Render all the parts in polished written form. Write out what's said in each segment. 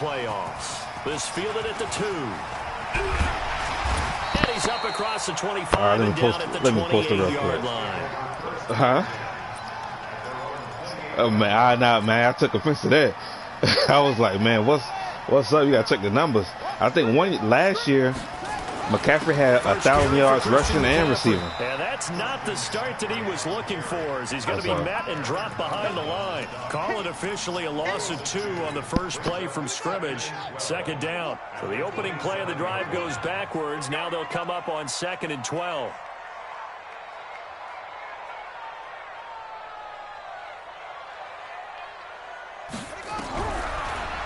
playoffs. This fielded at the 2. And he's up across the 25 and down at the 28-yard line. Huh? Oh, man, I took offense to that. I was like, man, what's up? You got to check the numbers. I think last year, McCaffrey had 1,000 yards rushing and receiving. And that's not the start that he was looking for, as he's going to be met and dropped behind the line. Call it officially a loss of 2 on the first play from scrimmage. Second down. So the opening play of the drive goes backwards. Now they'll come up on 2nd and 12.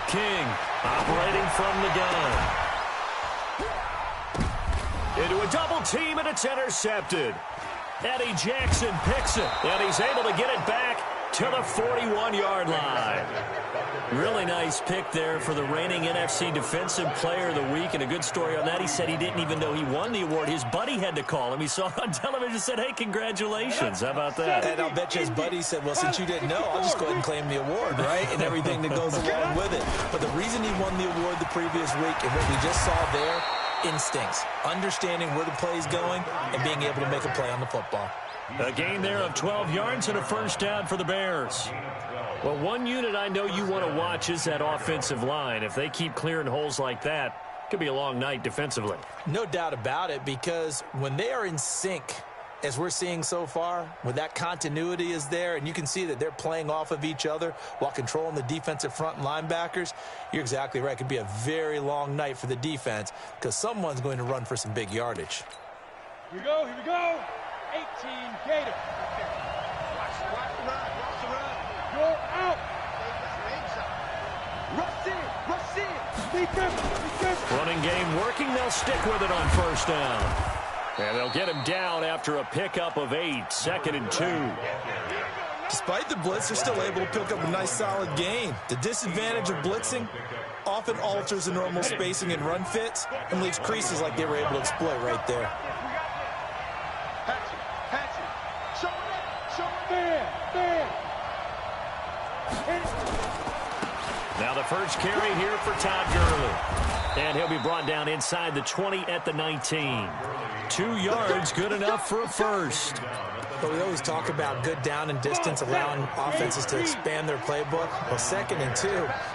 King operating from the gun. Into a double team, and it's intercepted. Eddie Jackson picks it, and he's able to get it back to the 41-yard line. Really nice pick there for the reigning NFC Defensive Player of the Week, and a good story on that. He said he didn't even know he won the award. His buddy had to call him. He saw it on television and said, hey, congratulations. How about that? And I'll bet you his buddy said, well, since you didn't know, I'll just go ahead and claim the award, right? And everything that goes along with it. But the reason he won the award the previous week and what we just saw there, instincts, understanding where the play is going, and being able to make a play on the football. A gain there of 12 yards and a first down for the Bears. Well, one unit I know you want to watch is that offensive line. If they keep clearing holes like that, it could be a long night defensively. No doubt about it, because when they are in sync, as we're seeing so far, when that continuity is there, and you can see that they're playing off of each other while controlling the defensive front and linebackers, you're exactly right. It could be a very long night for the defense because someone's going to run for some big yardage. Here we go, here we go. 18 Gator. Watch the run. You're out. Rush in. Defense. Running game working. They'll stick with it on first down. And they'll get him down after a pickup of 8, 2nd and 2. Despite the blitz, they're still able to pick up a nice solid gain. The disadvantage of blitzing often alters the normal spacing and run fits and leaves creases like they were able to exploit right there. Patch it. Show it. Bam. Now the first carry here for Todd Gurley. And he'll be brought down inside the 20 at the 19. 2 yards, good enough for a first. But we always talk about good down and distance, allowing offenses to expand their playbook. Well, 2nd and 2,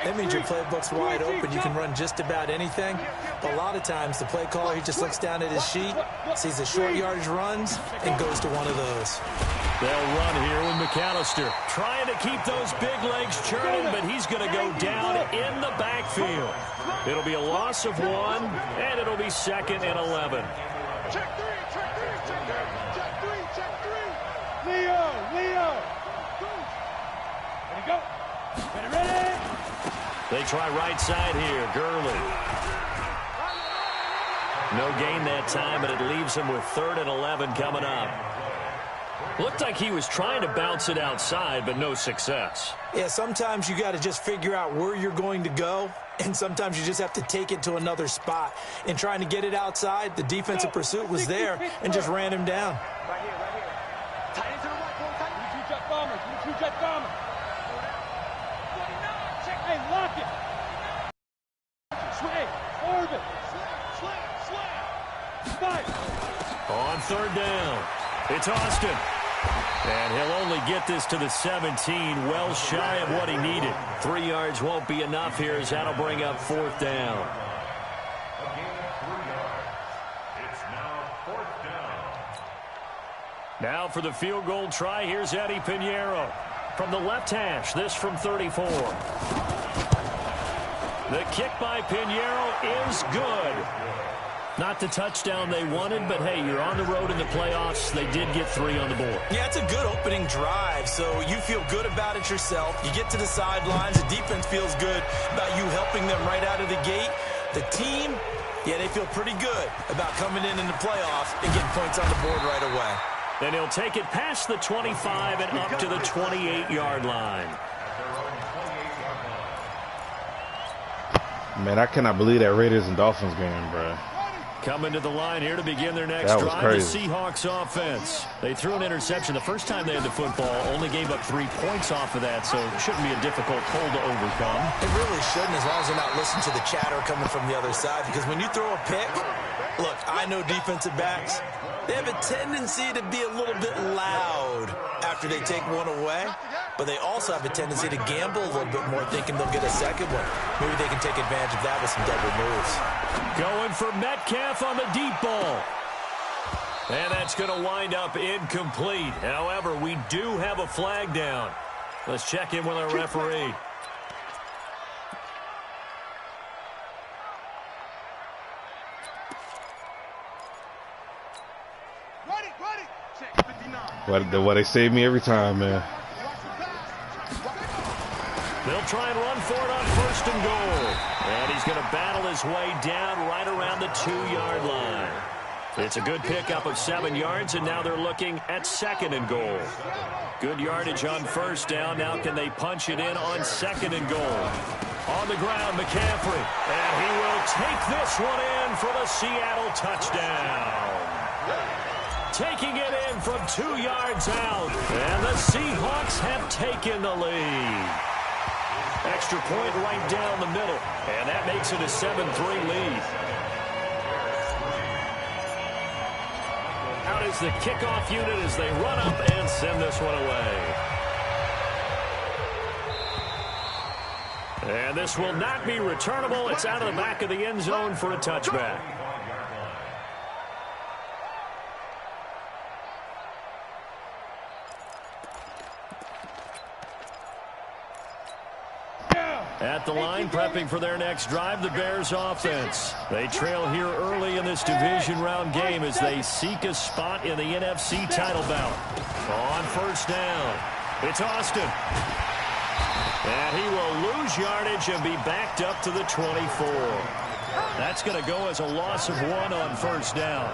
that means your playbook's wide open. You can run just about anything. But a lot of times, the play caller, he just looks down at his sheet, sees the short yardage runs, and goes to one of those. They'll run here with McAllister, trying to keep those big legs churning, but he's going to go down in the backfield. It'll be a loss of 1, and it'll be 2nd and 11. Check three. Leo. Ready, go. Ready. They try right side here. Gurley. No gain that time, but it leaves him with 3rd and 11 coming up. Looked like he was trying to bounce it outside, but no success. Yeah, sometimes you got to just figure out where you're going to go, and sometimes you just have to take it to another spot. In trying to get it outside, the defensive pursuit was there and just ran him down. Right here. Tight into the right, boy. Tight. You two jet bomber. Hey, lock it. Swing. Orbit. Slam. Fight. On 3rd down, it's Austin. And he'll only get this to the 17, well shy of what he needed. 3 yards won't be enough here, as that'll bring up 4th down. Now for the field goal try, here's Eddie Pinheiro. From the left hash, this from 34. The kick by Pinheiro is good. Not the touchdown they wanted, but hey, you're on the road in the playoffs. They did get 3 on the board. Yeah, it's a good opening drive, so you feel good about it yourself. You get to the sidelines. The defense feels good about you helping them right out of the gate. The team, yeah, they feel pretty good about coming in the playoffs and getting points on the board right away. And he'll take it past the 25 and up to the 28-yard line. Man, I cannot believe that Raiders and Dolphins game, bro. Coming to the line here to begin their next That was drive, crazy. the Seahawks offense. They threw an interception the first time they had the football, only gave up 3 points off of that, so it shouldn't be a difficult pull to overcome. It really shouldn't, as long as they're not listening to the chatter coming from the other side, because when you throw a pick, look, I know defensive backs, they have a tendency to be a little bit loud after they take one away, but they also have a tendency to gamble a little bit more, thinking they'll get a second one. Maybe they can take advantage of that with some double moves. Going for Metcalf on the deep ball. And that's going to wind up incomplete. However, we do have a flag down. Let's check in with our referee. Well, they save me every time, man. They'll try and run for it on 1st and goal. And he's going to battle his way down right around the 2-yard line. It's a good pickup of 7 yards, and now they're looking at 2nd and goal. Good yardage on 1st down. Now can they punch it in on 2nd and goal? On the ground, McCaffrey. And he will take this one in for the Seattle touchdown. Taking it in from 2 yards out. And the Seahawks have taken the lead. Extra point right down the middle. And that makes it a 7-3 lead. Out is the kickoff unit as they run up and send this one away. And this will not be returnable. It's out of the back of the end zone for a touchback. At the line, prepping for their next drive, the Bears offense. They trail here early in this division round game as they seek a spot in the NFC title bout. On 1st down, it's Austin. And he will lose yardage and be backed up to the 24. That's going to go as a loss of 1 on 1st down.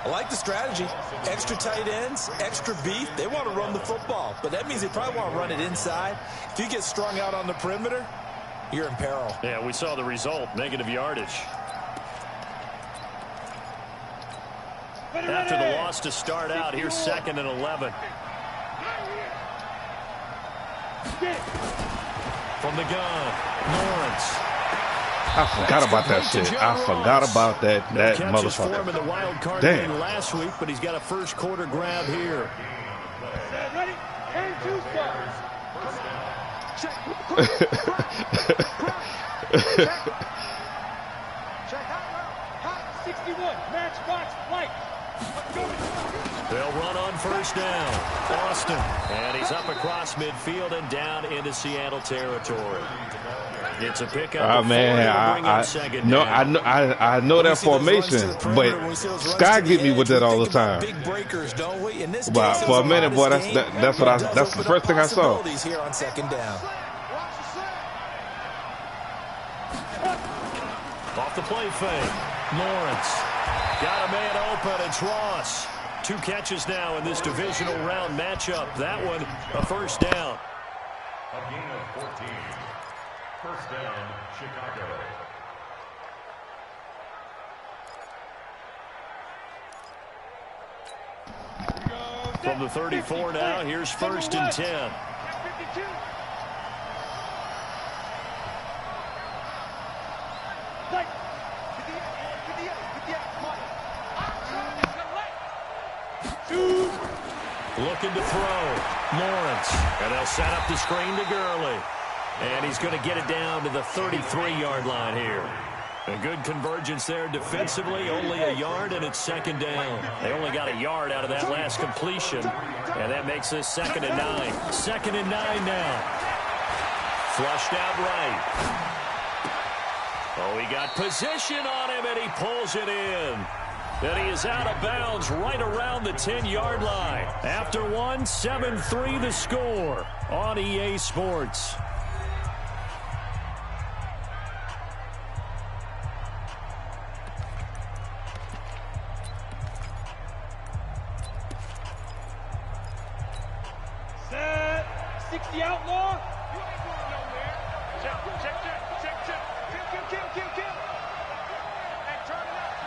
I like the strategy. Extra tight ends, extra beef. They want to run the football, but that means they probably want to run it inside. If you get strung out on the perimeter, you're in peril. Yeah, we saw the result, negative yardage. After the loss to start out, here's 2nd and 11. From the gun, Lawrence. I forgot about that shit. I forgot about that motherfucker. In the wild card game last week, but he's got a 1st quarter grab here. Ready? And 2 stars. Check. Hot 61. Matchbox light. They'll run on 1st down. Austin. And he's up across midfield and down into Seattle territory. It's a pickup. Oh man, I know that formation, but Sky get me with that all the time. Big breakers, don't we? In this but case, for a minute, boy, that's the first thing I saw. Here on 2nd down. Off the play fake, Lawrence got a man open. It's Ross. 2 catches now in this divisional round matchup. That one a 1st down. A gain of 14. 1st down, Chicago. From the 34 now, here's 1st and 10. Looking to throw. Lawrence. And they'll set up the screen to Gurley. And he's going to get it down to the 33-yard line here. A good convergence there defensively. Only a yard, and it's 2nd down. They only got a yard out of that last completion. And that makes this 2nd and 9. 2nd and 9 now. Flushed out right. Oh, he got position on him, and he pulls it in. And he is out of bounds right around the 10-yard line. After 1, 7-3 the score on EA Sports. Set. 60 outlaw. You ain't going nowhere. Check. Kill. Hey, turn it up.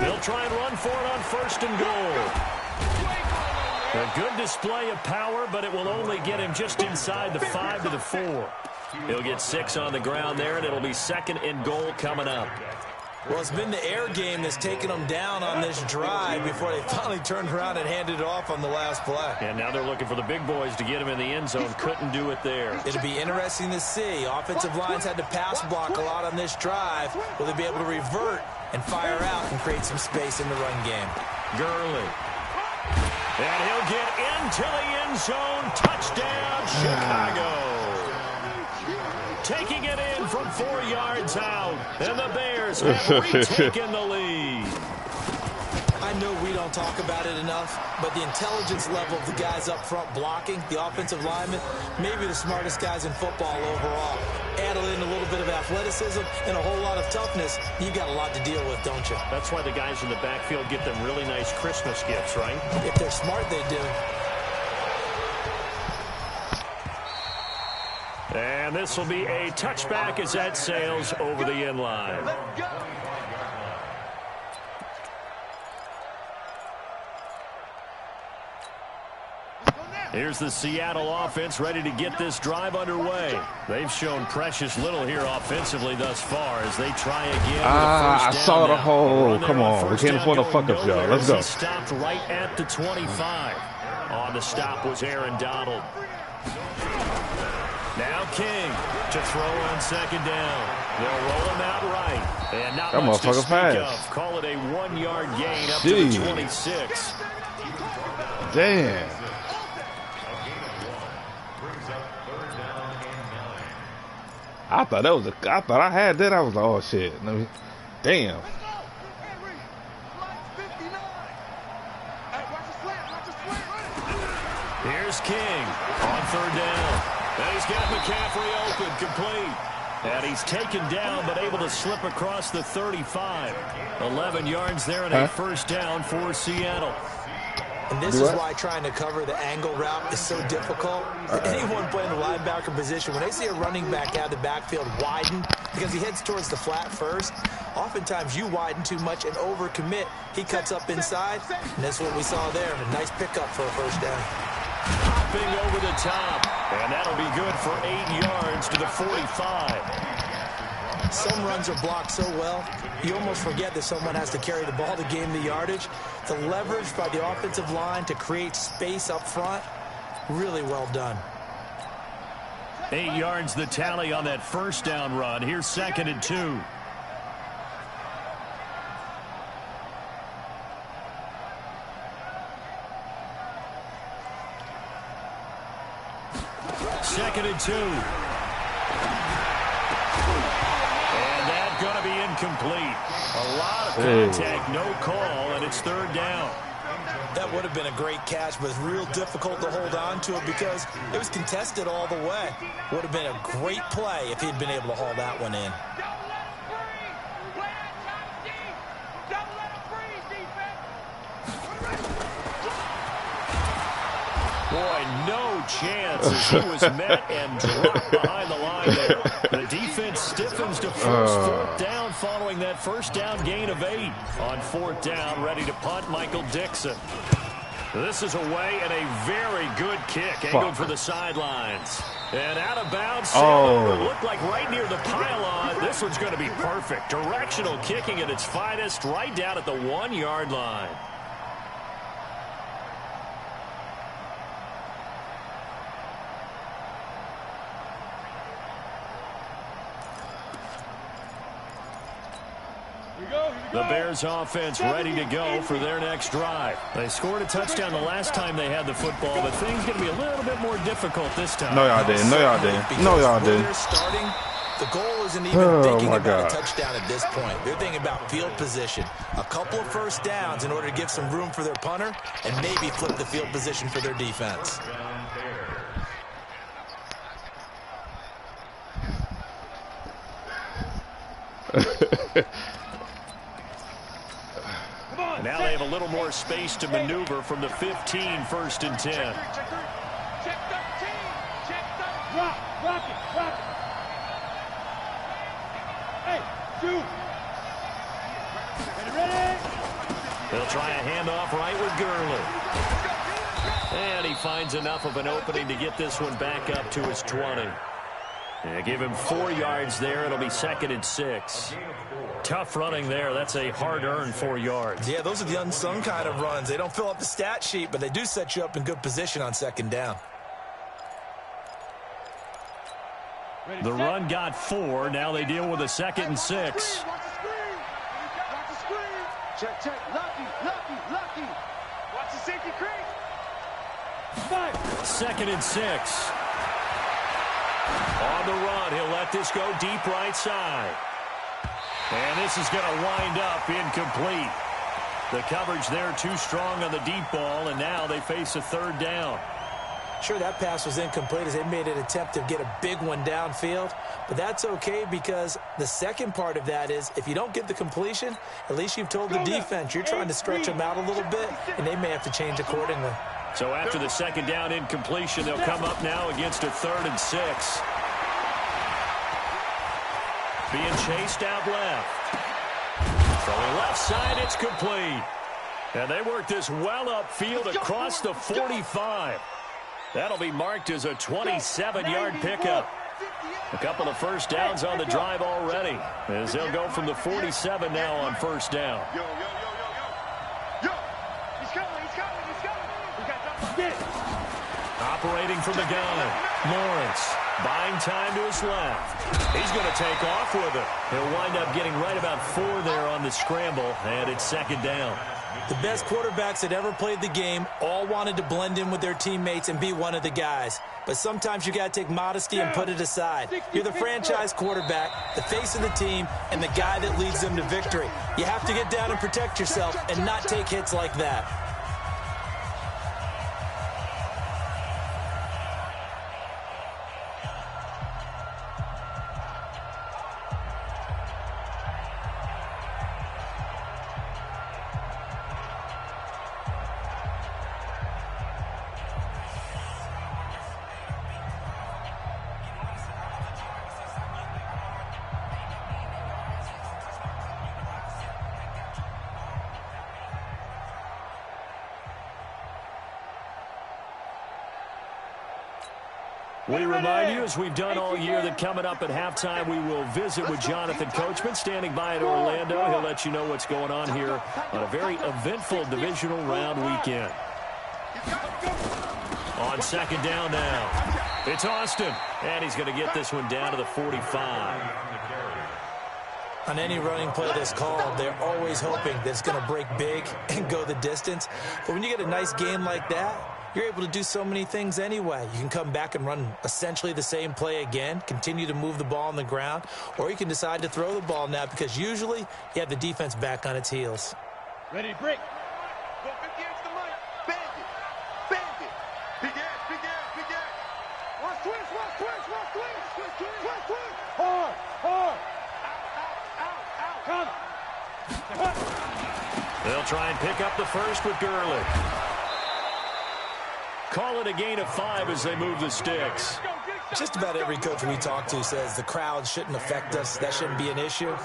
They'll try and run for it on 1st and goal. A good display of power, but it will only get him just inside the 5 to the 4. He'll get 6 on the ground there, and it'll be 2nd and goal coming up. Well, it's been the air game that's taken them down on this drive before they finally turned around and handed it off on the last play. And now they're looking for the big boys to get him in the end zone. Couldn't do it there. It'll be interesting to see. Offensive lines had to pass block a lot on this drive. Will they be able to revert and fire out and create some space in the run game? Gurley. And he'll get into the end zone. Touchdown, Chicago. Taking it in from 4 yards out. And the Bears have retaken the lead. I know we don't talk about it enough, but the intelligence level of the guys up front blocking, the offensive linemen, maybe the smartest guys in football overall. Add in a little bit of athleticism and a whole lot of toughness, you've got a lot to deal with, don't you? That's why the guys in the backfield get them really nice Christmas gifts, right? If they're smart, they do. And this will be a touchback as that sails over the end line. Here's the Seattle offense ready to get this drive underway. They've shown precious little here offensively thus far as they try again. I saw the hole. Come on. We can't afford to fuck up, y'all. Let's go. He stopped right at the 25. On the stop was Aaron Donald. Now King to throw on 2nd down. They'll roll him out right. And not much to speak of. Call it a 1-yard gain up to the 26. Damn. I thought that was I thought I had that. I was like, oh shit. Damn. Here's King on 3rd down. And he's got McCaffrey open, complete. And he's taken down, but able to slip across the 35. 11 yards there and a 1st down for Seattle. And this is why trying to cover the angle route is so difficult. Anyone playing the linebacker position, when they see a running back out of the backfield widen, because he heads towards the flat first, oftentimes you widen too much and overcommit. He cuts up inside, and that's what we saw there. A nice pickup for a 1st down. Hopping over the top, and that'll be good for 8 yards to the 45. Some runs are blocked so well, you almost forget that someone has to carry the ball to gain the yardage. The leverage by the offensive line to create space up front, really well done. 8 yards the tally on that 1st down run. Here's 2nd and 2. Second and 2. And that's going to be incomplete. A lot of contact, no call, and it's 3rd down. That would have been a great catch, but it's real difficult to hold on to it because it was contested all the way. Would have been a great play if he'd been able to haul that one in. Boy, no chance as he was met and dropped behind the line there. The defense stiffens to force 4th down following that 1st down gain of 8. On 4th down, ready to punt, Michael Dixon. This is away and a very good kick angled for the sidelines. And out of bounds, looked like right near the pylon. This one's going to be perfect. Directional kicking at its finest right down at the 1-yard line. The Bears offense ready to go for their next drive. They scored a touchdown the last time they had the football, but things going to be a little bit more difficult this time. No, y'all didn't. No, y'all didn't. No, y'all didn't. Starting, the goal isn't even thinking about a touchdown at this point. They're thinking about field position. A couple of 1st downs in order to give some room for their punter and maybe flip the field position for their defense. Now they have a little more space to maneuver from the 15, 1st and 10. Check 13. Check 13. Rock it. Hey, 2. They'll try a handoff right with Gurley. And he finds enough of an opening to get this one back up to his 20. Yeah, give him 4 yards there. It'll be 2nd and 6. Tough running there. That's a hard-earned 4 yards. Yeah, those are the unsung kind of runs. They don't fill up the stat sheet, but they do set you up in good position on 2nd down. The run got 4. Now they deal with a 2nd and 6. Check, check. Lucky. Watch the safety creep. 2nd and 6. On the run, he'll let this go deep right side. And this is going to wind up incomplete. The coverage there too strong on the deep ball, and now they face a 3rd down. Sure, that pass was incomplete as they made an attempt to get a big one downfield, but that's okay because the second part of that is if you don't get the completion, at least you've told the defense you're trying to stretch them out a little bit, and they may have to change accordingly. So after the 2nd down incompletion, they'll come up now against a 3rd and 6. Being chased out left. From the left side, it's complete. And they work this well upfield across the 45. That'll be marked as a 27-yard pickup. A couple of 1st downs on the drive already, as they'll go from the 47 now on 1st down. Operating from the gun, Lawrence buying time to his left. He's going to take off with it. He'll wind up getting right about 4 there on the scramble, and it's 2nd down. The best quarterbacks that ever played the game all wanted to blend in with their teammates and be one of the guys. But sometimes you got to take modesty and put it aside. You're the franchise quarterback, the face of the team, and the guy that leads them to victory. You have to get down and protect yourself and not take hits like that. We remind you, as we've done all year, that coming up at halftime, we will visit with Jonathan Coachman, standing by in Orlando. He'll let you know what's going on here on a very eventful divisional round weekend. On 2nd down now, it's Austin, and he's going to get this one down to the 45. On any running play that's called, they're always hoping that it's going to break big and go the distance. But when you get a nice game like that, you're able to do so many things anyway. You can come back and run essentially the same play again, continue to move the ball on the ground, or you can decide to throw the ball now because usually you have the defense back on its heels. Ready, break. Go 50 yards to Mike. Bang it. Big ass. Watch twist. Hard. Out. They'll try and pick up the 1st with Gurley. Call it a gain of 5 as they move the sticks. Just about every coach we talk to says the crowd shouldn't affect us. That shouldn't be an issue.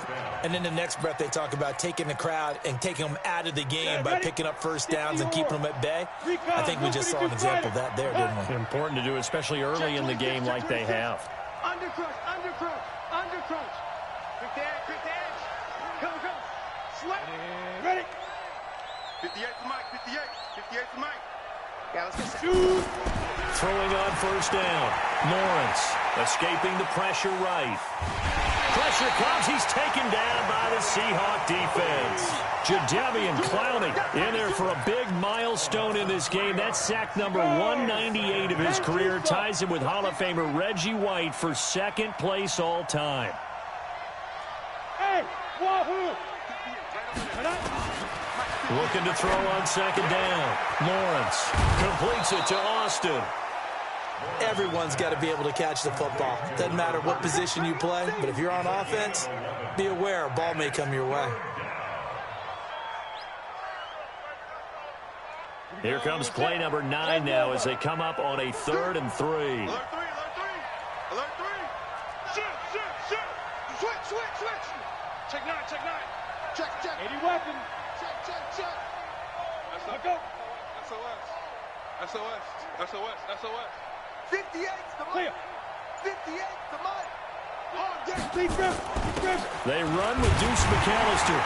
And in the next breath, they talk about taking the crowd and taking them out of the game by picking up 1st downs and keeping them at bay. I think we just saw an example of that there, didn't we? Important to do, especially early in the game like they have. Under crunch. Quick edge. Come. Slap. Ready. 58 to Mike. Yeah, let's get set. Throwing on 1st down. Lawrence escaping the pressure right. Pressure comes. He's taken down by the Seahawk defense. Jadeveon Clowney in there for a big milestone in this game. That's sack number 198 of his career. Ties him with Hall of Famer Reggie White for 2nd place all time. Hey, wahoo! Looking to throw on 2nd down. Lawrence completes it to Austin. Everyone's got to be able to catch the football. Doesn't matter what position you play, but if you're on offense, be aware a ball may come your way. Here comes play number 9 now as they come up on a 3rd and 3. Alert 3. Shoot. Switch. Check 9. Check. 80 weapon. Check. Let's go. SOS. 58's the money. 58's the money. Deep grip. They run with Deuce McAllister.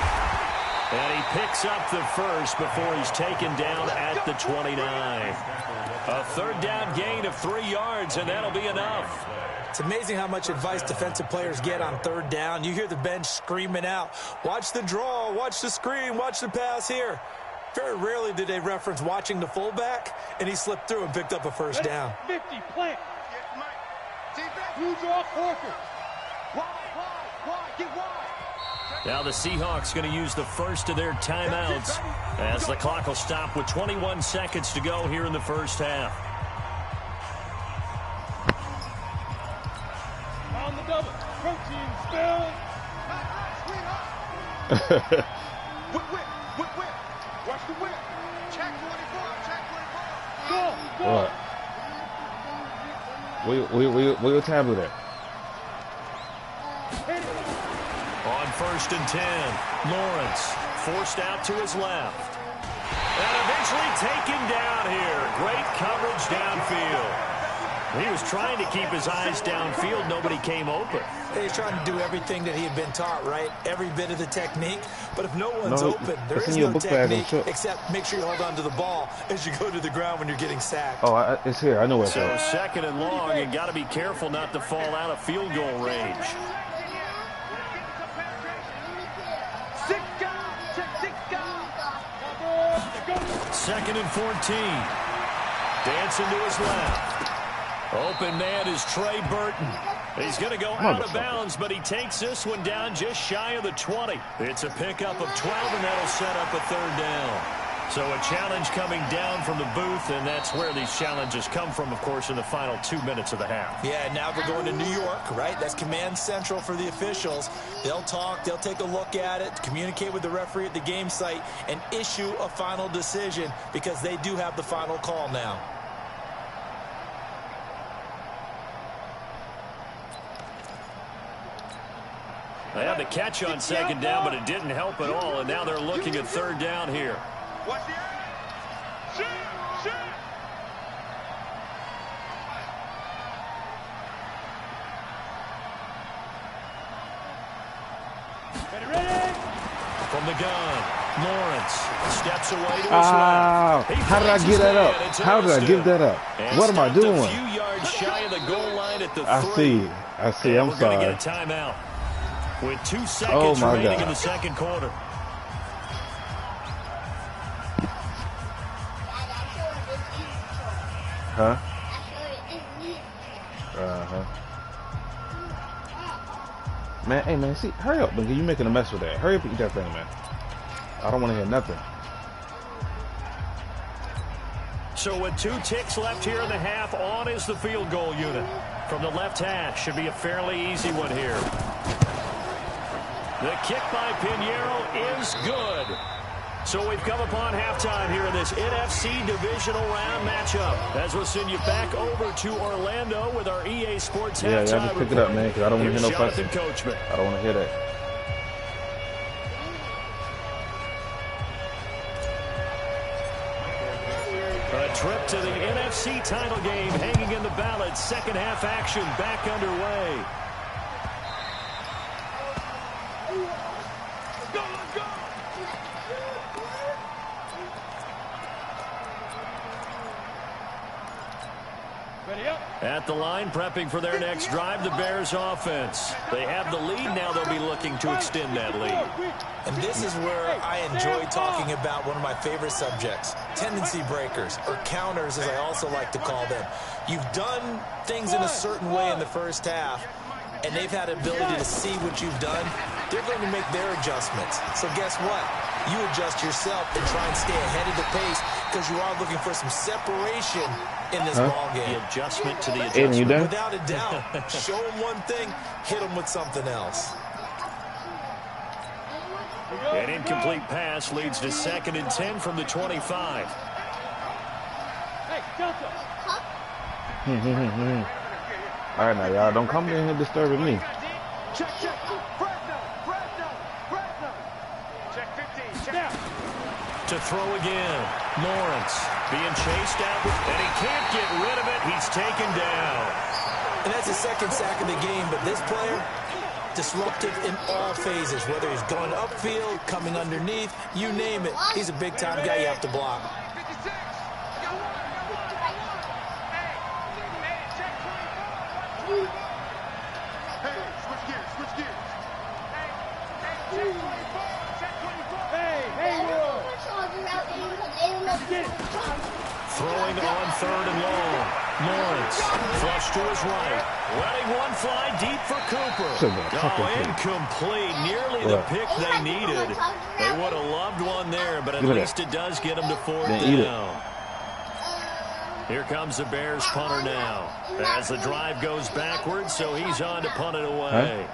And he picks up the first before he's taken down at the 29. A third down gain of 3 yards, and that'll be enough. It's amazing how much advice defensive players get on third down. You hear the bench screaming out, watch the draw, watch the screen, watch the pass here. Very rarely did they reference watching the fullback, and he slipped through and picked up a first down. 50, plant. Blue draw, Corker. Wide, get wide. Now the Seahawks going to use the first of their timeouts as the clock will stop with 21 seconds to go here in the first half. On the double. Protein spill. Whip. Watch the whip. Check 24. What? Where your tablet at? On 1st and 10, Lawrence forced out to his left. And eventually taken down here. Great coverage downfield. He was trying to keep his eyes downfield. Nobody came open. He's trying to do everything that he had been taught, right? Every bit of the technique. But if no one's open, there is no technique except make sure you hold on to the ball as you go to the ground when you're getting sacked. Oh, it's here. I know what's So 2nd and long, and got to be careful not to fall out of field goal range. 2nd and 14. Dancing to his left. Open man is Trey Burton. He's going to go out of bounds, but he takes this one down just shy of the 20. It's a pickup of 12, and that'll set up a third down. So a challenge coming down from the booth, and that's where these challenges come from, of course, in the final 2 minutes of the half. Yeah, now we're going to New York, right? That's command central for the officials. They'll talk, they'll take a look at it, communicate with the referee at the game site, and issue a final decision because they do have the final call now. They had the catch on 2nd down, but it didn't help at all, and now they're looking at 3rd down here. Watch the area. Shoot. Ready. From the gun, Lawrence steps away to his left. How did I get that up? How did I give that up? What am I doing? A few yards shy of the goal line at the 3. I see. I'm sorry. We're sorry. going to get a timeout with 2 seconds remaining in the second quarter. Huh? Man, hey man, see, hurry up, man. You making a mess with that. Hurry up and eat that thing, man. I don't want to hear nothing. So with 2 ticks left here in the half, on is the field goal unit. From the left hash, should be a fairly easy one here. The kick by Pinheiro is good. So we've come upon halftime here in this NFC Divisional Round matchup. As we'll send you back over to Orlando with our EA Sports halftime report. Yeah, just pick it up, man, because I don't want to hear no fussing. Coachman. I don't want to hear that. A trip to the NFC title game hanging in the balance. Second half action back underway. Let's go. Ready up. At the line, prepping for their next drive, the Bears offense. They have the lead. Now they'll be looking to extend that lead. And this is where I enjoy talking about one of my favorite subjects, tendency breakers, or counters as I also like to call them. You've done things in a certain way in the first half, and they've had the ability to see what you've done. They're going to make their adjustments. So guess what? You adjust yourself and try and stay ahead of the pace because you are looking for some separation in this ball game. The adjustment to the adjustment. You done? Without a doubt. Show them one thing, hit them with something else. An incomplete pass leads to 2nd and 10 from the 25. Hey, Delta. All right, now, y'all, don't come in here disturbing me. Check. Fresno. throw again. Lawrence being chased out, and he can't get rid of it. He's taken down. And that's his second sack of the game, but this player, disruptive in all phases, whether he's going upfield, coming underneath, you name it. He's a big-time guy you have to block. Throwing on 3rd and long. Lawrence, flush to his right. Letting one fly deep for Cooper. Oh, incomplete. Nearly the pick they needed. They would have loved one there, but at least it does get them to 4th down. Here comes the Bears punter now. As the drive goes backwards, so he's on to punt it away.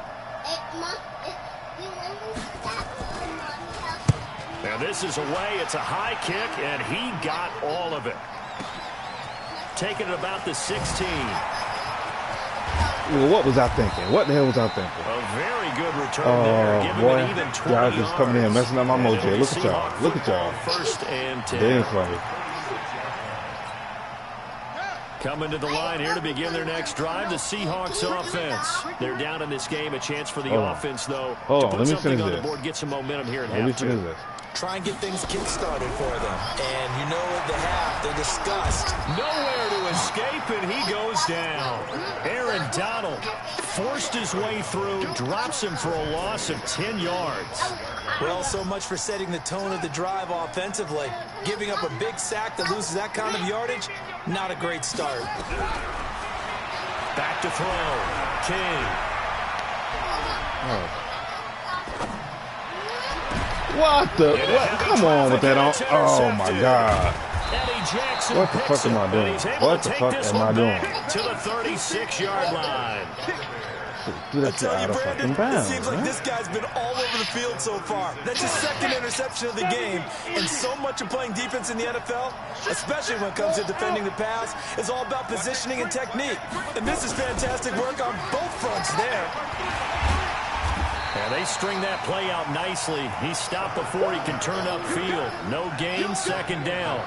Now this is away. It's a high kick, and he got all of it. Taking it about the 16. Well, what was I thinking? What the hell was I thinking? A very good return there. Giving Boy, it even 20 y'all just coming in, messing up my mojo. Look at y'all. Look at y'all. 1st and 10. Damn funny. Coming to the line here to begin their next drive, the Seahawks offense. They're down in this game. A chance for the offense, though, to put something on the board, get some momentum here at halftime. Try and get things kick-started for them. And you know at the half, they discussed. Nowhere to escape, and he goes down. Aaron Donald forced his way through, drops him for a loss of 10 yards. Well, so much for setting the tone of the drive offensively. Giving up a big sack that loses that kind of yardage, not a great start. Back to throw. King. What the? What? Come on with that on. Oh, my God. What the fuck am I doing? What the fuck am I doing? To the 36-yard line. I tell you, Brandon, it seems like this guy's been all over the field so far. That's his 2nd interception of the game. And so much of playing defense in the NFL, especially when it comes to defending the pass, is all about positioning and technique. And this is fantastic work on both fronts there. And they string that play out nicely. He's stopped before he can turn upfield. No gain, 2nd down.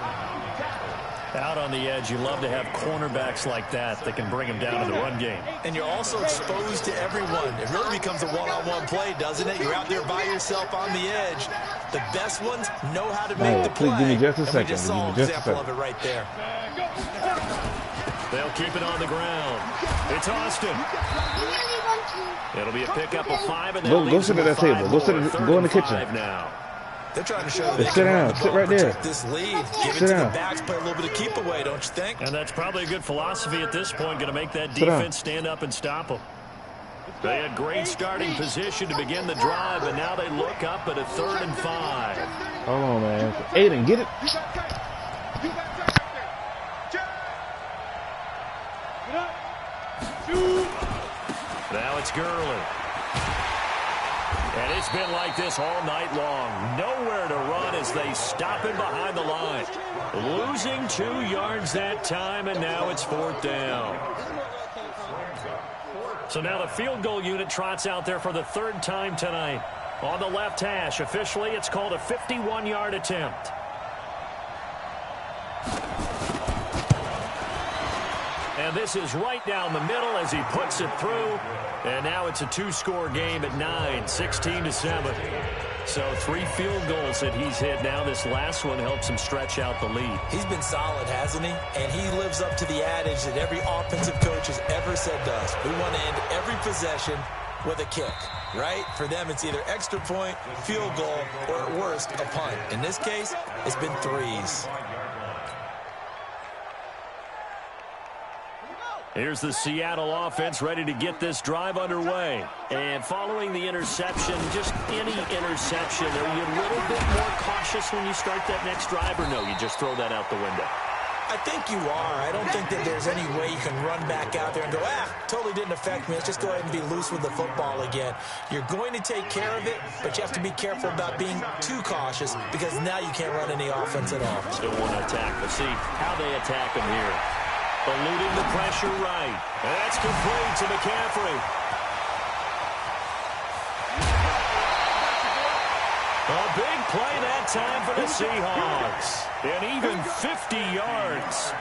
Out on the edge, you love to have cornerbacks like that can bring him down to the run game. And you're also exposed to everyone. It really becomes a one-on-one play, doesn't it? You're out there by yourself on the edge. The best ones know how to make the play. Please give me just a second. And we just saw an example of it right there. They'll keep it on the ground. It's Austin. It'll be a pickup of 5, and go sit at that table. Go in the kitchen. Now. They're trying to show that they sit down. Sit right there. This lead. Give it to the backs, play a little bit of keep away, don't you think? And that's probably a good philosophy at this point. Going to make that defense stand up and stop them. They had great starting position to begin the drive, and now they look up at a 3rd and 5. Hold on, man. Aiden, get it. Now it's Gurley. And it's been like this all night long. Nowhere to run as they stop him behind the line. Losing 2 yards that time, and now it's 4th down. So now the field goal unit trots out there for the 3rd time tonight. On the left hash, officially, it's called a 51-yard attempt. And this is right down the middle as he puts it through. And now it's a 2-score game at 9, 16-7. So 3 field goals that he's hit now. This last one helps him stretch out the lead. He's been solid, hasn't he? And he lives up to the adage that every offensive coach has ever said to us. We want to end every possession with a kick, right? For them, it's either extra point, field goal, or at worst, a punt. In this case, it's been 3s. Here's the Seattle offense ready to get this drive underway. And following the interception, just any interception, are you a little bit more cautious when you start that next drive, or no, you just throw that out the window? I think you are. I don't think that there's any way you can run back out there and go, totally didn't affect me. Let's just go ahead and be loose with the football again. You're going to take care of it, but you have to be careful about being too cautious because now you can't run any offense at all. Still want to attack. Let's see how they attack him here. Eluding the pressure right. That's complete to McCaffrey. A big play that time for the Seahawks. And even 50 yards.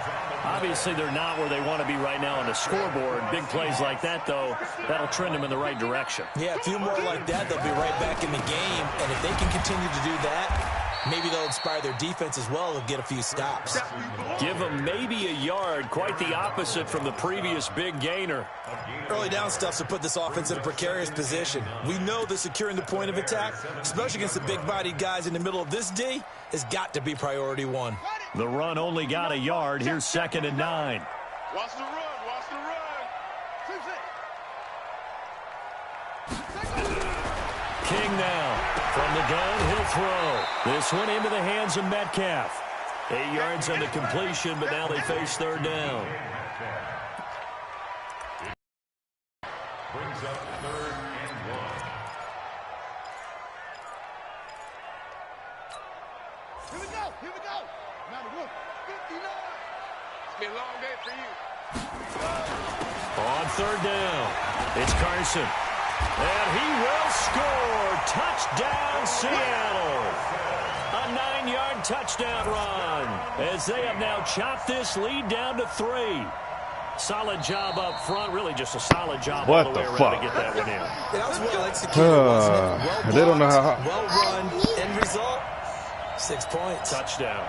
Obviously, they're not where they want to be right now on the scoreboard. Big plays like that, though, that'll trend them in the right direction. Yeah, a few more like that, they'll be right back in the game. And if they can continue to do that, maybe they'll inspire their defense as well and get a few stops. Give them maybe a yard, quite the opposite from the previous big gainer. Early down stuffs will put this offense in a precarious position. We know that securing the point of attack, especially against the big-bodied guys in the middle of this D, has got to be priority one. The run only got a yard. Here's 2nd and 9. Watch the run. Watch the run. King now. From the gun, he'll throw. This one into the hands of Metcalf. 8 yards on the completion, but now they face 3rd down. Brings up 3rd and 1. Here we go. Here we go. Now the 59. It's been a long day for you. On 3rd down, it's Carson. And he will score. Touchdown, Seattle. A 9-yard touchdown run as they have now chopped this lead down to 3. Solid job up front. Really just a solid job all the way around to get that one in. That was well executed, wasn't it? Well blocked, they don't know how. well run. End result, 6 points. Touchdown.